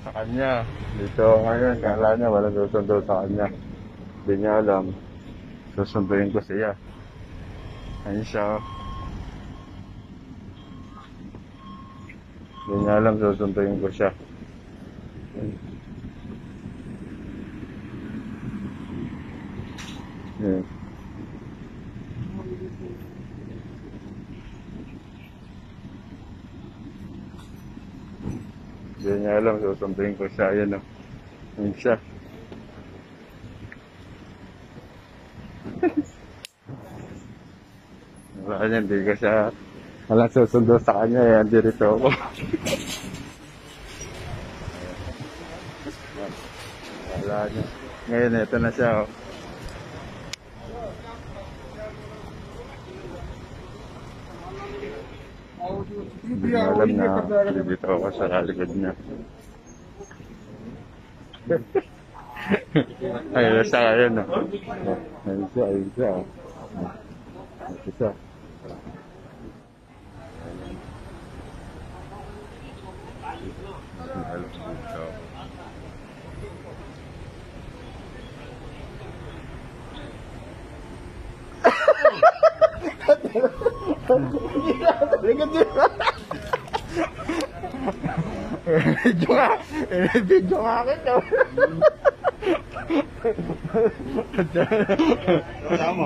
sa kanya. Dito ngayon, kala niya wala susundo sa kanya. Hindi niya alam. Susunduin ko siya. Ayun siya. Hindi niya alam, susunduin ko siya. Yan. Hindi niya alam, susunduin ko siya. Ayan o. Ayun siya. Wala niya, hindi ko siya walang susundo sa kanya. Ayan, dirito ako. Wala niya. Ngayon, ito na siya. Oh. Hindi niya alam na dito ako sa likod niya. Ayun siya, ayun o. Ayun siya, ayun siya. Ayun siya. Video nga kita. Tama.